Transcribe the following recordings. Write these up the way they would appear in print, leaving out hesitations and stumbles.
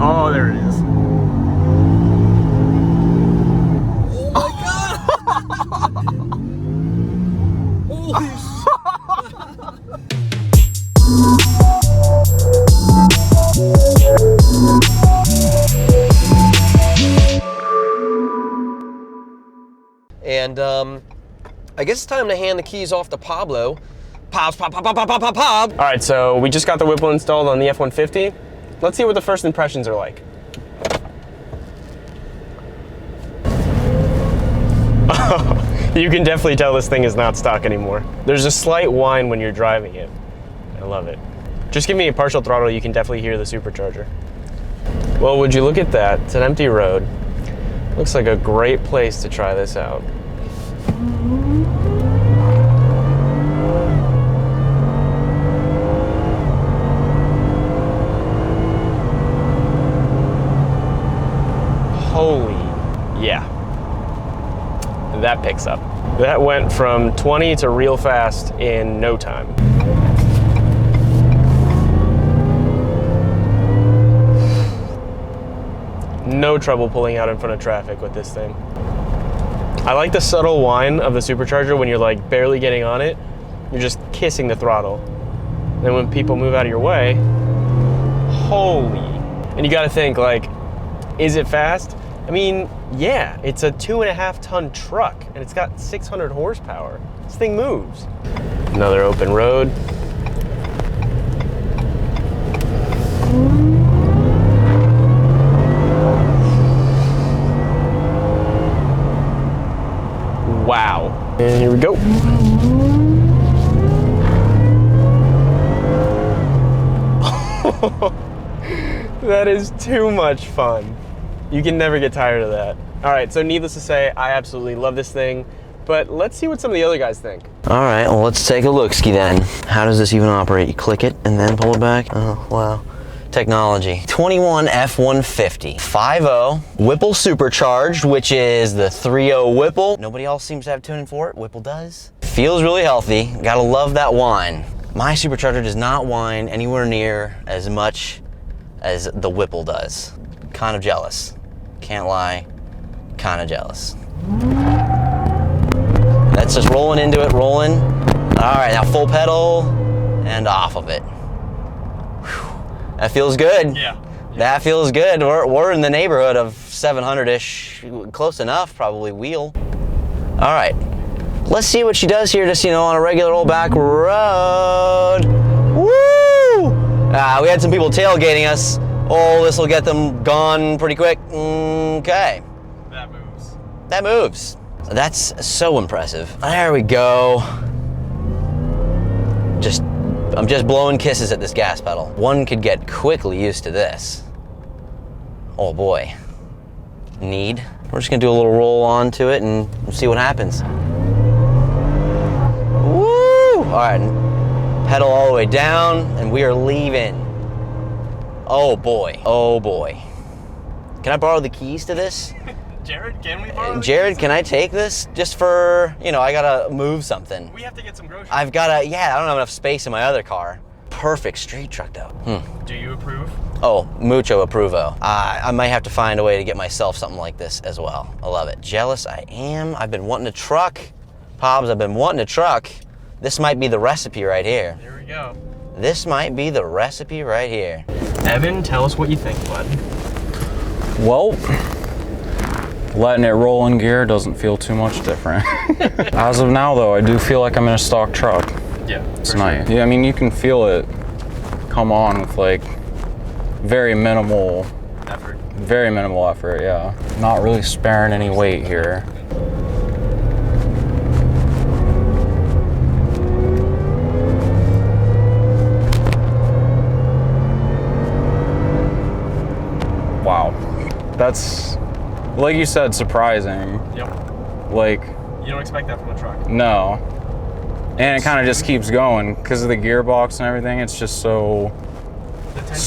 Oh, there it is. Oh my god! Holy shit! And I guess it's time to hand the keys off to Pablo. Pob. All right, so we just got the Whipple installed on the F150. Let's see what the first impressions are like. You can definitely tell this thing is not stock anymore. There's a slight whine when you're driving it. I love it. Just give me a partial throttle, you can definitely hear the supercharger. Well, would you look at that? It's an empty road. Looks like a great place to try this out. Holy, yeah. That picks up. That went from 20 to real fast in no time. No trouble pulling out in front of traffic with this thing. I like the subtle whine of the supercharger when you're like barely getting on it. You're just kissing the throttle. Then when people move out of your way, holy. And you gotta think like, is it fast? I mean, yeah, it's a 2.5 ton truck and it's got 600 horsepower. This thing moves. Another open road. Wow. And here we go. That is too much fun. You can never get tired of that. All right, so needless to say, I absolutely love this thing, but let's see what some of the other guys think. All right, well, let's take a look-ski then. How does this even operate? You click it and then pull it back? Oh, wow. Technology. 21 F150. 5.0. Whipple supercharged, which is the 3.0 Whipple. Nobody else seems to have tuning for it. Whipple does. Feels really healthy. Gotta love that whine. My supercharger does not whine anywhere near as much as the Whipple does. Kind of jealous. Can't lie. Kind of jealous. That's just rolling into it, rolling. All right, now full pedal and off of it. Whew. That feels good. Yeah. That feels good. We're in the neighborhood of 700-ish, close enough, probably wheel. All right, let's see what she does here, just, you know, on a regular old back road. Woo! We had some people tailgating us. Oh, this will get them gone pretty quick. Okay. That moves. That moves. That's so impressive. There we go. I'm just blowing kisses at this gas pedal. One could get quickly used to this. Oh boy. We're just gonna do a little roll onto it and we'll see what happens. Woo! All right, pedal all the way down and we are leaving. Oh boy, oh boy. Can I borrow the keys to this? Jared, can we borrow Jared, can I take this? Just for, you know, I gotta move something. We have to get some groceries. I don't have enough space in my other car. Perfect street truck though. Do you approve? Oh, mucho approvo. I might have to find a way to get myself something like this as well. I love it. Jealous I am. I've been wanting a truck. Pobs, I've been wanting a truck. This might be the recipe right here. There we go. This might be the recipe right here. Evan, tell us what you think, bud. Well, letting it roll in gear doesn't feel too much different. As of now though, I do feel like I'm in a stock truck. Yeah, It's nice. Sure. Yeah, I mean, you can feel it come on with like very minimal effort, yeah. Not really sparing any weight here. Wow. That's, like you said, surprising. Yep. Like, You don't expect that from a truck. no. And it kind of just keeps going because of the gearbox and everything. It's just so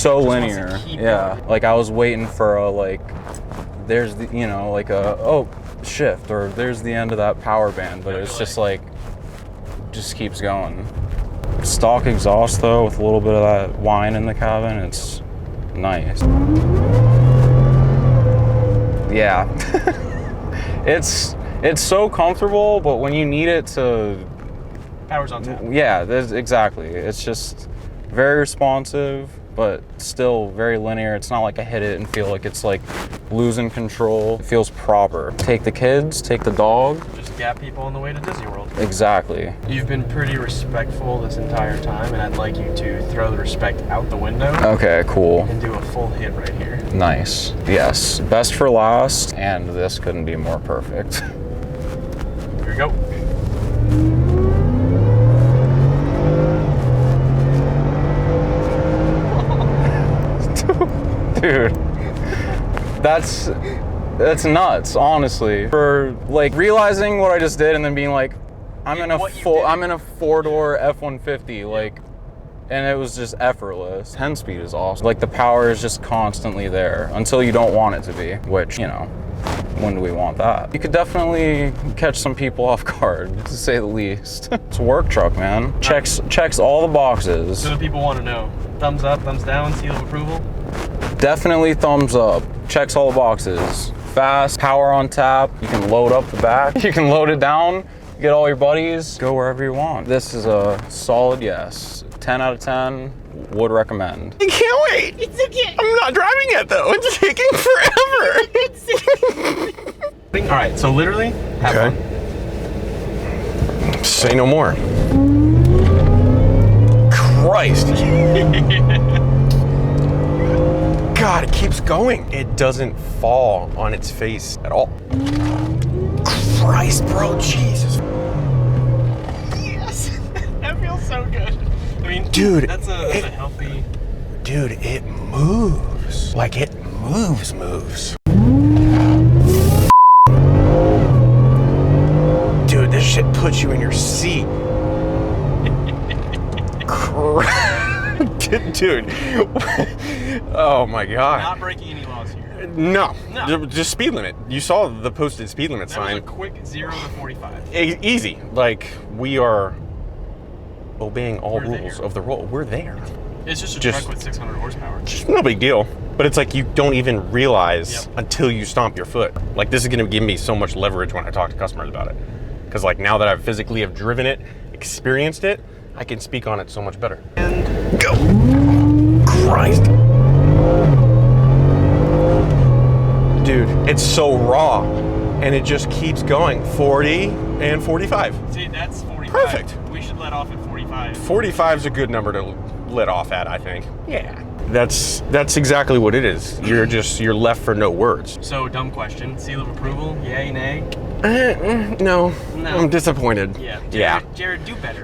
linear. Yeah. Like I was waiting for a like, there's the, you know, like a, oh, shift, or there's the end of that power band, but it's just like, just keeps going. Stock exhaust though, with a little bit of that whine in the cabin, it's nice. Yeah. It's so comfortable, but when you need it to... Power's on tap. Yeah, exactly. It's just very responsive, but still very linear. It's not like I hit it and feel like it's like losing control. It feels proper. Take the kids, take the dog. Just gap people on the way to Disney World. Exactly. You've been pretty respectful this entire time, and I'd like you to throw the respect out the window. Okay, cool. And do a full hit right here. Nice. Yes. Best for last, and this couldn't be more perfect. Here we go. Dude, that's nuts, honestly. For like realizing what I just did and then being like, I'm in a 4-door F-150, like, and it was just effortless. 10-speed is awesome. Like the power is just constantly there until you don't want it to be, which, you know, when do we want that? You could definitely catch some people off guard, to say the least. It's a work truck, man. Checks all the boxes. So the people want to know. Thumbs up, thumbs down, seal of approval? Definitely thumbs up. Checks all the boxes. Fast, power on tap. You can load up the back. You can load it down. Get all your buddies. Go wherever you want. This is a solid yes. 10 out of 10. Would recommend. I can't wait. It's okay. I'm not driving yet though. It's taking forever. All right, so literally, have fun. Say no more. Christ. God, it keeps going. It doesn't fall on its face at all. Christ, bro, Jesus. Yes, that feels so good. I mean, dude, that's a healthy. Dude, it moves. Like it moves. Dude, this shit puts you in your seat. Dude. Oh my God. Not breaking any laws here. No. Just speed limit. You saw the posted speed limit sign. That was a quick 0 to 45. Easy. Like, we are obeying all rules of the road. We're there. It's just a truck with 600 horsepower. Just no big deal. But it's like you don't even realize until you stomp your foot. Like, this is going to give me so much leverage when I talk to customers about it. Because like now that I've physically have driven it, experienced it, I can speak on it so much better. And go. Christ. Dude, it's so raw. And it just keeps going. 40 and 45. See, that's 45. Perfect. We should let off at 45. 45 is a good number to let off at, I think. Yeah. That's exactly what it is. You're left for no words. So, dumb question. Seal of approval? Yay, nay? No. I'm disappointed. Yeah. Jared, do better.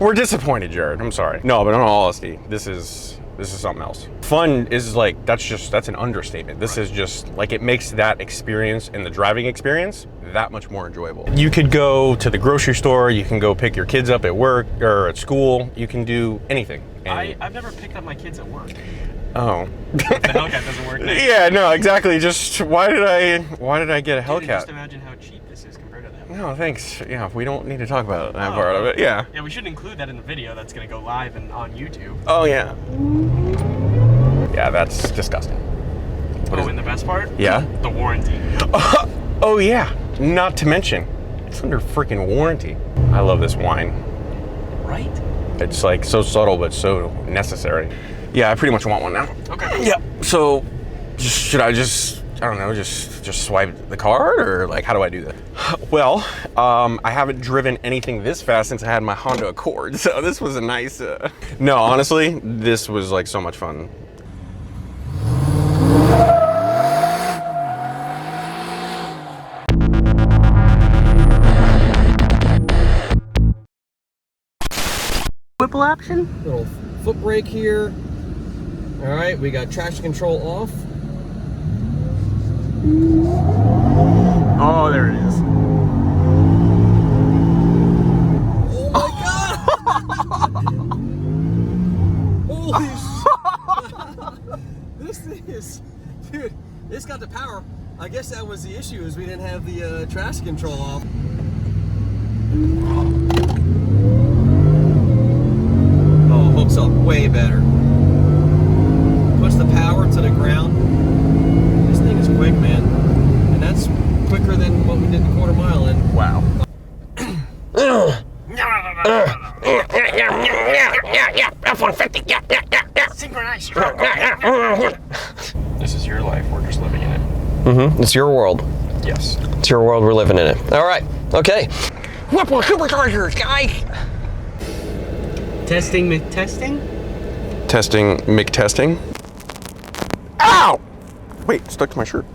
We're disappointed, Jared. I'm sorry. No, but in all honesty, this is something else. Fun is like, that's an understatement. This is just like, it makes that experience and the driving experience that much more enjoyable. You could go to the grocery store, you can go pick your kids up at work or at school, you can do anything. I've never picked up my kids at work. Oh. The Hellcat doesn't work. Yeah, no, exactly. Just why did I get a Hellcat? Dude, just imagine how cheap this is compared to that. No, thanks. Yeah, we don't need to talk about that part of it. Yeah. Yeah, we should include that in the video that's gonna go live and on YouTube. Oh yeah. Yeah, that's disgusting. And the best part? Yeah. The warranty. Oh yeah. Not to mention, it's under freaking warranty. I love this wine. Right? It's like so subtle but so necessary. Yeah, I pretty much want one now. Okay. Yeah. So, should I just swipe the card, or like how do I do that? Well, I haven't driven anything this fast since I had my Honda Accord, so this was a nice. No, honestly, this was like so much fun. Whipple option? Little foot brake here. All right, we got traction control off. Oh, there it is. Oh my God! Holy This thing is, dude, it's got the power. I guess that was the issue, is we didn't have the traction control off. picks up way better. Puts the power to the ground. This thing is quick, man. And that's quicker than what we did the quarter mile in. Wow. F150, yeah. Synchronized stroke. This is your life. We're just living in it. Mm-hmm. It's your world. Yes. It's your world. We're living in it. All right. Okay. Whipple superchargers, guys. Testing, testing? Testing, McTesting. Ow! Wait, stuck to my shirt.